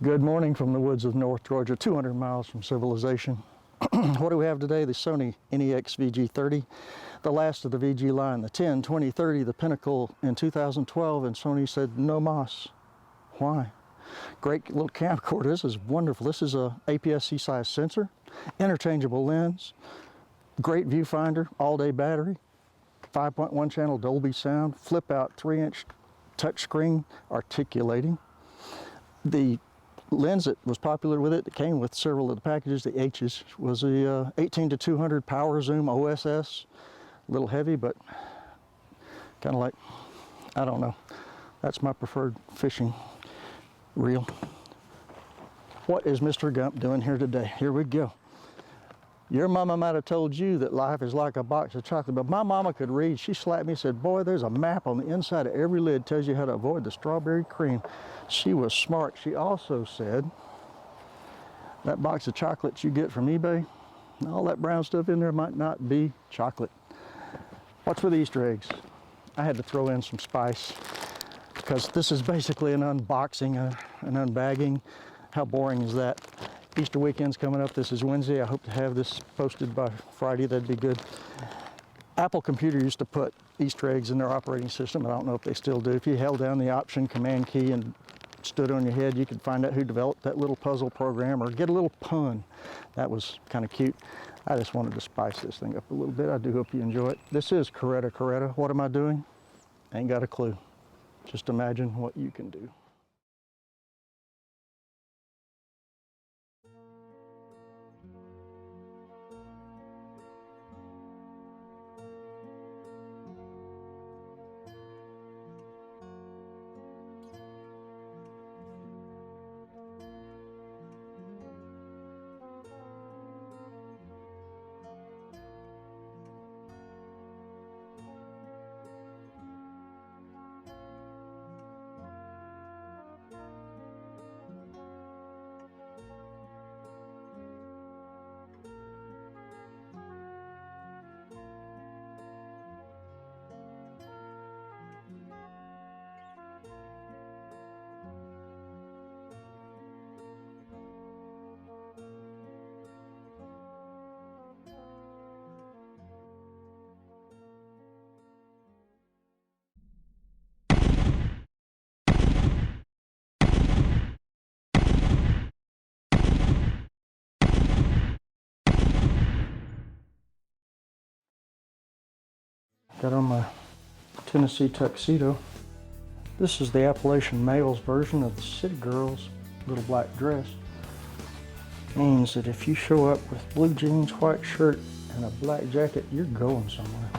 Good morning from the woods of North Georgia, 200 miles from civilization. What do we have today? The Sony NEX VG30, the last of the VG line, the 10, 20, 30, the pinnacle in 2012, and Sony said no mas. Why? Great little camcorder. This is wonderful. This is a APS-C size sensor, interchangeable lens, great viewfinder, all-day battery, 5.1 channel Dolby sound, flip out 3-inch touchscreen articulating. The lens that was popular with it, that came with several of the packages, the H's, was the 18-200 power zoom OSS. A little heavy, but kind of like, I don't know. That's my preferred fishing reel. What is Mr. Gump doing here today? Here we go. Your mama might have told you that life is like a box of chocolate, but my mama could read. She slapped me and said, boy, there's a map on the inside of every lid, tells you how to avoid the strawberry cream. She was smart. She also said, that box of chocolates you get from eBay, all that brown stuff in there might not be chocolate. What's with Easter eggs? I had to throw in some spice because this is basically an unboxing, an unbagging. How boring is that? Easter weekend's coming up. This is Wednesday. I hope to have this posted by Friday. That'd be good. Apple Computer used to put Easter eggs in their operating system. I don't know if they still do. If you held down the Option Command key and stood on your head, you could find out who developed that little puzzle program or get a little pun. That was kind of cute. I just wanted to spice this thing up a little bit. I do hope you enjoy it. This is Coretta. What am I doing? Ain't got a clue. Just imagine what you can do. Got on my Tennessee tuxedo. This is the Appalachian male's version of the city girl's little black dress. Means that if you show up with blue jeans, white shirt, and a black jacket, you're going somewhere.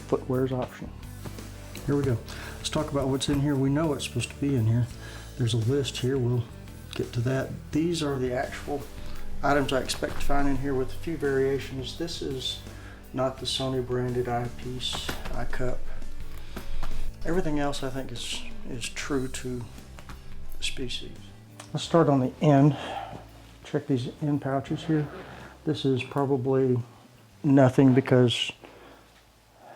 Footwear's optional. Here we go. Let's talk about what's in here. We know what's supposed to be in here. There's a list here. We'll get to that. These are the actual items I expect to find in here with a few variations. This is not the Sony branded eyepiece, eye cup. Everything else I think is true to the species. Let's start on the end. Check these end pouches here. This is probably nothing because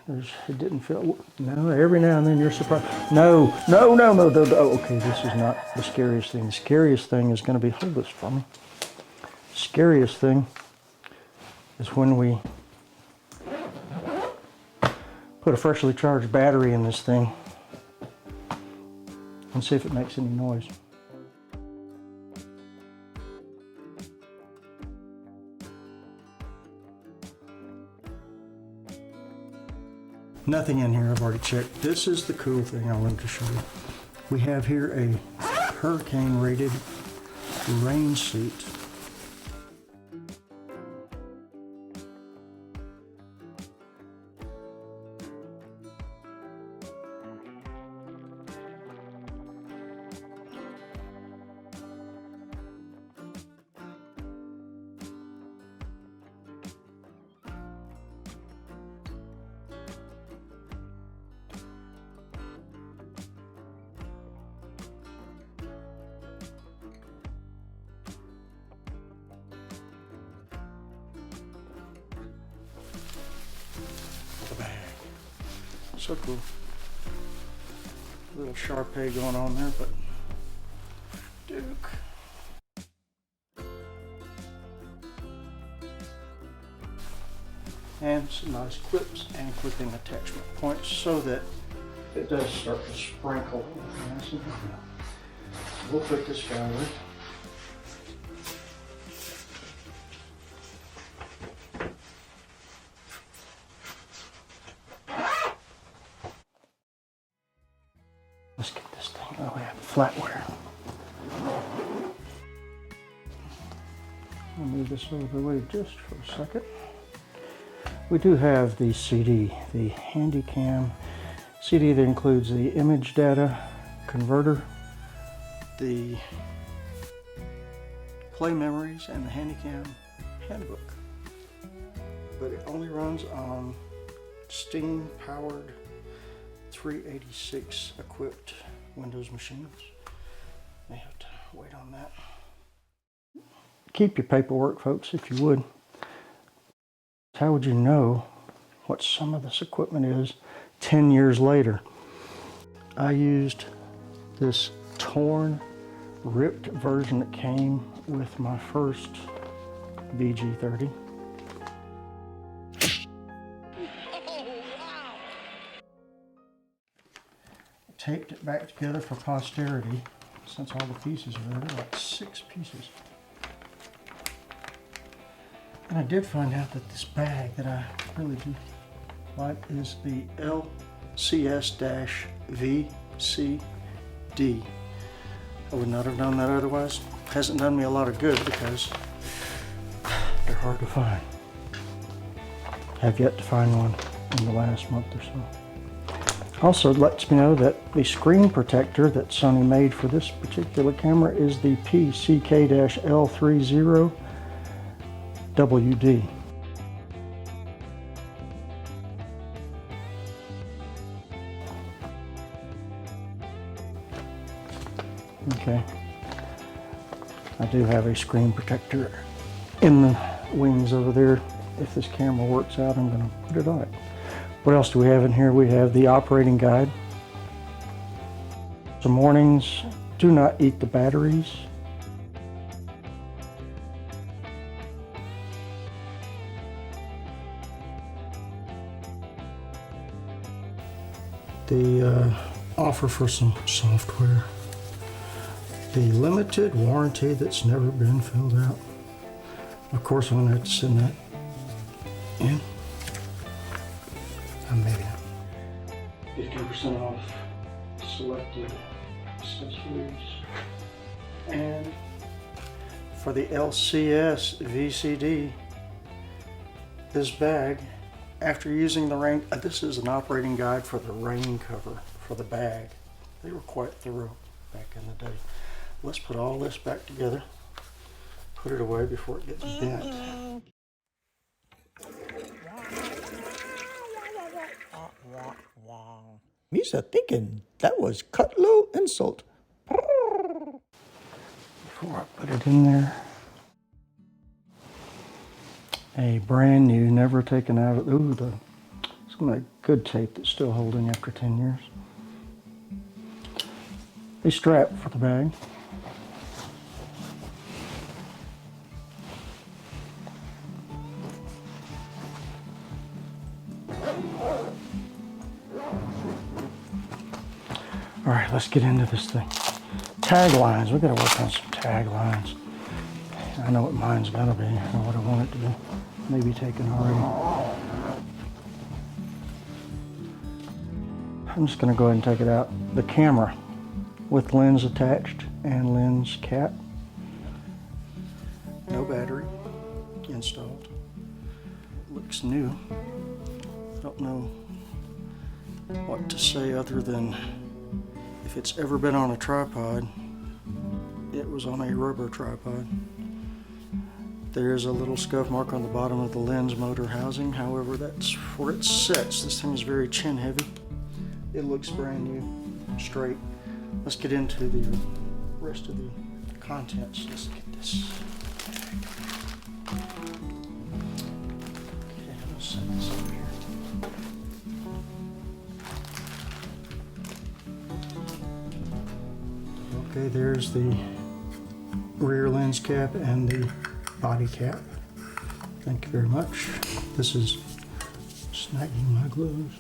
it didn't feel, no, every now and then you're surprised. No. Oh, okay, this is not the scariest thing. The scariest thing is gonna be, hold this for me. Scariest thing is when we put a freshly charged battery in this thing and see if it makes any noise. Nothing in here, I've already checked. This is the cool thing I wanted to show you. We have here a hurricane rated rain suit. So cool. A little Sharpay going on there, but Duke. And some nice clips and clipping attachment points so that it does start to sprinkle. We'll put this guy away. Let's get this thing. Oh, we have flatware. I'll move this over the way just for a second. We do have the CD, the HANDICAPPED CD that includes the image data converter, the play memories, and the HANDICAPPED handbook. But it only runs on Steam powered 386 equipped Windows machines. May have to wait on that. Keep your paperwork, folks, if you would. How would you know what some of this equipment is 10 years later? I used this torn, ripped version that came with my first VG30. Taped it back together for posterity, since all the pieces are there, like 6 pieces. And I did find out that this bag that I really do like is the LCS-VCD. I would not have known that otherwise. Hasn't done me a lot of good because they're hard to find. Have yet to find one in the last month or so. Also, it lets me know that the screen protector that Sony made for this particular camera is the PCK-L30WD. Okay, I do have a screen protector in the wings over there. If this camera works out, I'm going to put it on it. What else do we have in here? We have the operating guide. Some warnings: do not eat the batteries. The offer for some software. The limited warranty that's never been filled out. Of course, I'm going to have to send that in. Maybe 50% off selected accessories. And for the LCS VCD, this bag, after using the rain, this is an operating guide for the rain cover for the bag. They were quite thorough back in the day. Let's put all this back together, put it away before it gets bent. Me's a thinking that was cut low insult. Before I put it in there, a brand new, never taken out of, some like good tape that's still holding after 10 years. A strap for the bag. All right, let's get into this thing. Taglines, we gotta work on some taglines. I know what mine's gonna be, or what I want it to be. Maybe taken already. I'm just gonna go ahead and take it out. The camera with lens attached and lens cap. No battery installed. Looks new. Don't know what to say other than if it's ever been on a tripod, it was on a rubber tripod. There is a little scuff mark on the bottom of the lens motor housing. However, that's where it sits. This thing is very chin heavy. It looks brand new, straight. Let's get into the rest of the contents. Let's get this. Okay, let's set this over here. Okay, there's the rear lens cap and the body cap. Thank you very much. This is snagging my gloves.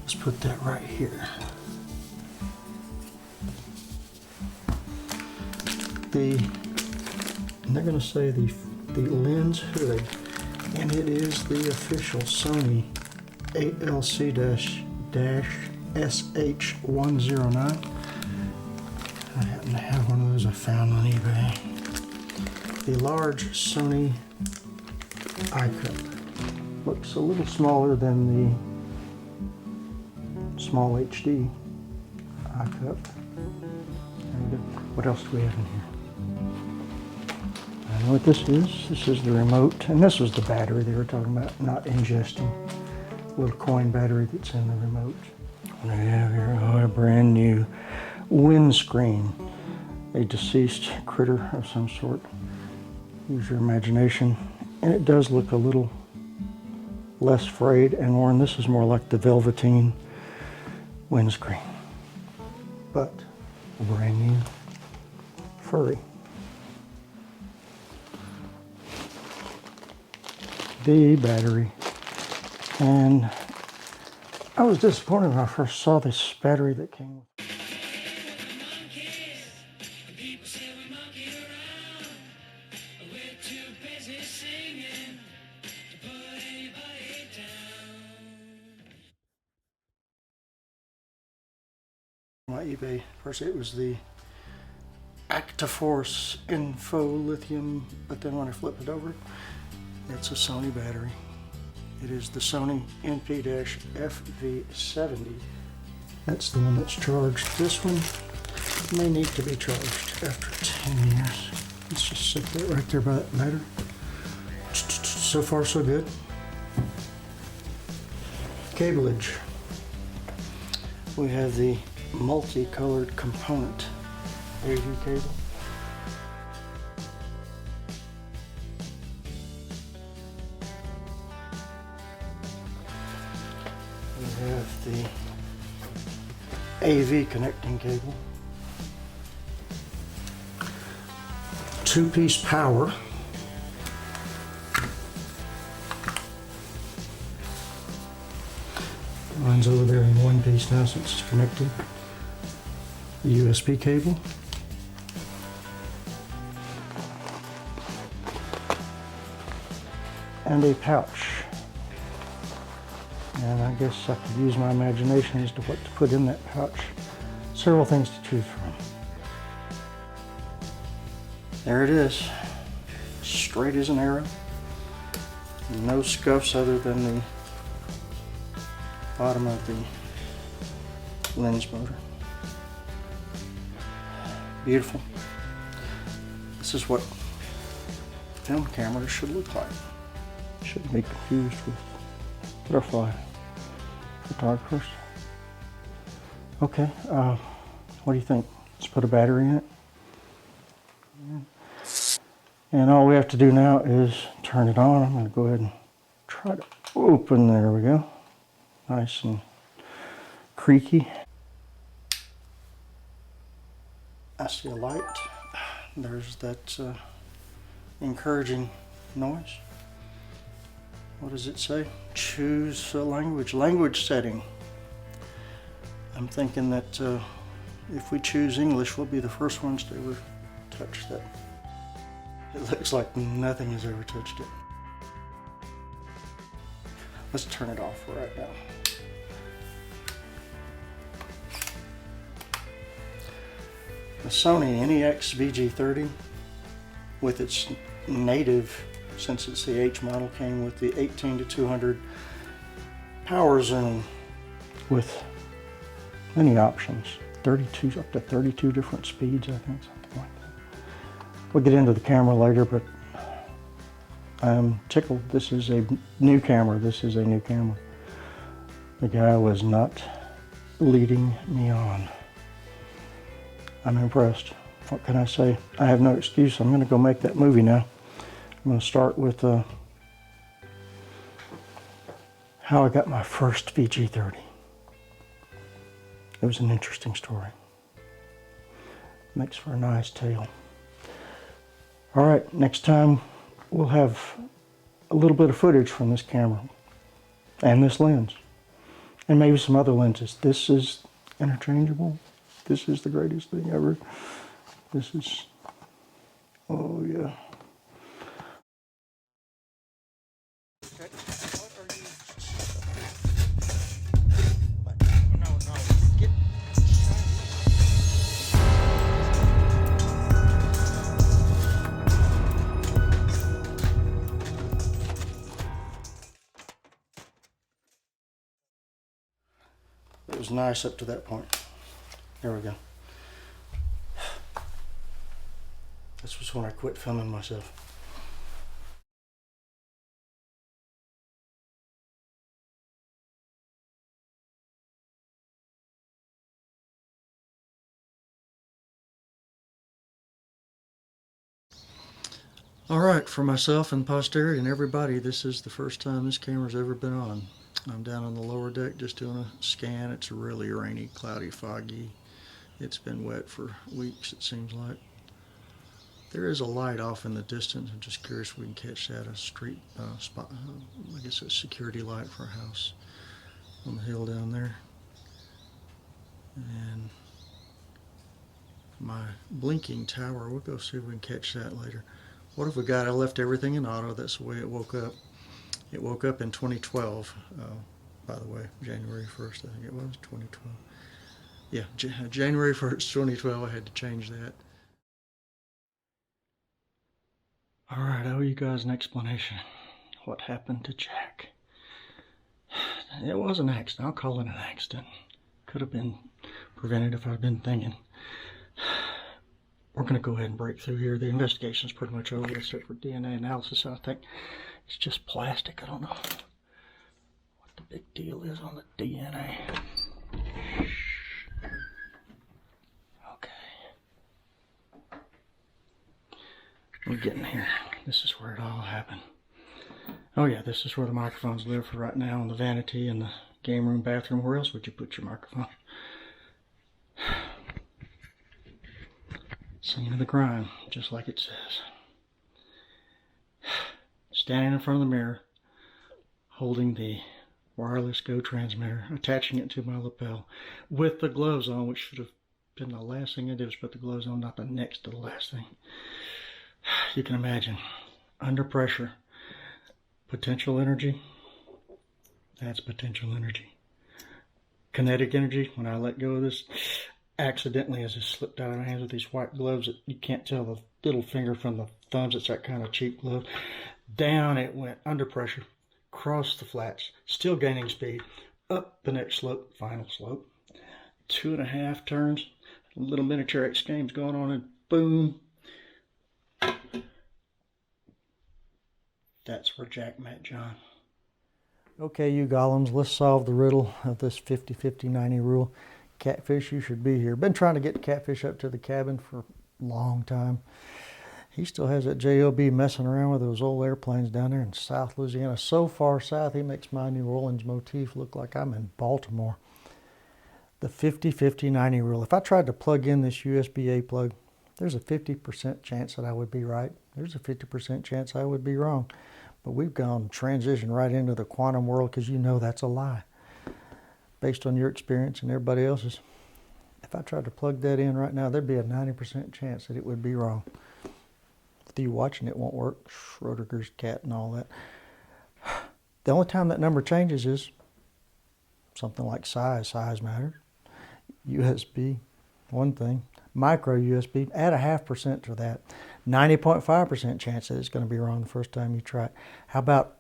Let's put that right here. And they're going to say the lens hood, and it is the official Sony ALC-SH109. I happen to have one of those I found on eBay. The large Sony iCup. Looks a little smaller than the small HD iCup. What else do we have in here? I know what this is. This is the remote, and this was the battery they were talking about, not ingesting. Little coin battery that's in the remote. What do we have here? Oh, a brand new windscreen. A deceased critter of some sort. Use your imagination. And it does look a little less frayed and worn. This is more like the velveteen windscreen, but brand new, furry. The battery, and I was disappointed when I first saw this battery that came with. My eBay first, it was the ActiForce Info Lithium, but then when I flip it over, it's a Sony battery. It is the Sony NP-FV70. That's the one that's charged. This one may need to be charged after 10 years. Let's just set that right there by that battery. So far, so good. Cableage. We have the multicolored component AV cable. We have the AV connecting cable. Two-piece power. Mine's over there in one piece now since it's connected. The USB cable. And a pouch. And I guess I could use my imagination as to what to put in that pouch. Several things to choose from. There it is. Straight as an arrow. No scuffs other than the bottom of the lens motor. Beautiful. This is what film cameras should look like. Shouldn't be confused with butterfly photographers. Okay, what do you think? Let's put a battery in it. And all we have to do now is turn it on. I'm going to go ahead and try to open. There we go. Nice and creaky. I see a light. There's that encouraging noise. What does it say? Choose a language. Language setting. I'm thinking that if we choose English, we'll be the first ones to ever touch that. It looks like nothing has ever touched it. Let's turn it off right now. The Sony NEX VG30 with its native, since it's the H model, came with the 18 to 200 power zone with many options. 32, up to 32 different speeds, I think, something like that. We'll get into the camera later, but I'm tickled. This is a new camera. This is a new camera. The guy was not leading me on. I'm impressed. What can I say? I have no excuse. I'm going to go make that movie now. I'm going to start with how I got my first VG30. It was an interesting story. Makes for a nice tail. All right, next time we'll have a little bit of footage from this camera and this lens and maybe some other lenses. This is interchangeable. This is the greatest thing ever. This is, oh yeah. Okay, what are you? No, get. It was nice up to that point. There we go. This was when I quit filming myself. All right, for myself and posterity and everybody, this is the first time this camera's ever been on. I'm down on the lower deck just doing a scan. It's really rainy, cloudy, foggy. It's been wet for weeks, it seems like. There is a light off in the distance. I'm just curious if we can catch that, a street spot. I guess a security light for a house on the hill down there. And my blinking tower, we'll go see if we can catch that later. What have we got? I left everything in auto. That's the way it woke up. It woke up in 2012, by the way, January 1st, I think it was, 2012. Yeah, January 1st, 2012, I had to change that. All right, I owe you guys an explanation. What happened to Jack? It was an accident. I'll call it an accident. Could have been prevented if I'd been thinking. We're going to go ahead and break through here. The investigation's pretty much over except for DNA analysis. I think it's just plastic. I don't know what the big deal is on the DNA. Okay. We're getting here. This is where it all happened. Oh yeah, this is where the microphones live for right now, in the vanity and the game room bathroom. Where else would you put your microphone? Scene of the crime, just like it says. Standing in front of the mirror, holding the wireless Go transmitter, attaching it to my lapel, with the gloves on, which should have been the last thing I did was put the gloves on, not the next to the last thing. You can imagine, under pressure, potential energy, that's potential energy. Kinetic energy, when I let go of this, accidentally as it slipped out of my hands with these white gloves that you can't tell the little finger from the thumbs. It's that kind of cheap glove. Down it went under pressure, across the flats, still gaining speed, up the next slope, final slope. 2.5 turns, a little miniature X Games going on, and boom. That's where Jack met John. Okay, you golems, let's solve the riddle of this 50-50-90 rule. Catfish, you should be here. Been trying to get catfish up to the cabin for a long time. He still has that JOB messing around with those old airplanes down there in South Louisiana. So far south, he makes my New Orleans motif look like I'm in Baltimore. The 50-50-90 rule. If I tried to plug in this USB-A plug, there's a 50% chance that I would be right. There's a 50% chance I would be wrong. But we've gone transition right into the quantum world because you know that's a lie. Based on your experience and everybody else's. If I tried to plug that in right now, there'd be a 90% chance that it would be wrong. With you watching, it won't work. Schrodinger's cat and all that. The only time that number changes is something like size. Size matters. USB, one thing. Micro USB, add a 0.5% to that. 90.5% chance that it's going to be wrong the first time you try it. How about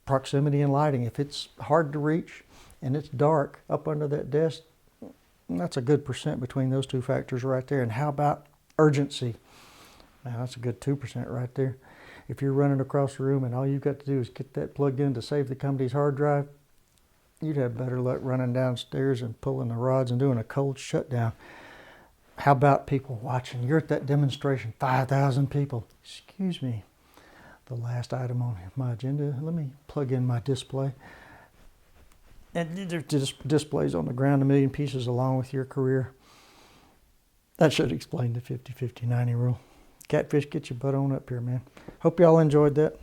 proximity and lighting? If it's hard to reach and it's dark up under that desk, that's a good percent between those two factors right there. And how about urgency? Now that's a good 2% right there. If you're running across the room and all you've got to do is get that plugged in to save the company's hard drive, you'd have better luck running downstairs and pulling the rods and doing a cold shutdown. How about people watching? You're at that demonstration, 5,000 people. Excuse me, the last item on my agenda. Let me plug in my display. And there's displays on the ground, a million pieces along with your career. That should explain the 50-50-90 rule. Catfish, get your butt on up here, man. Hope y'all enjoyed that.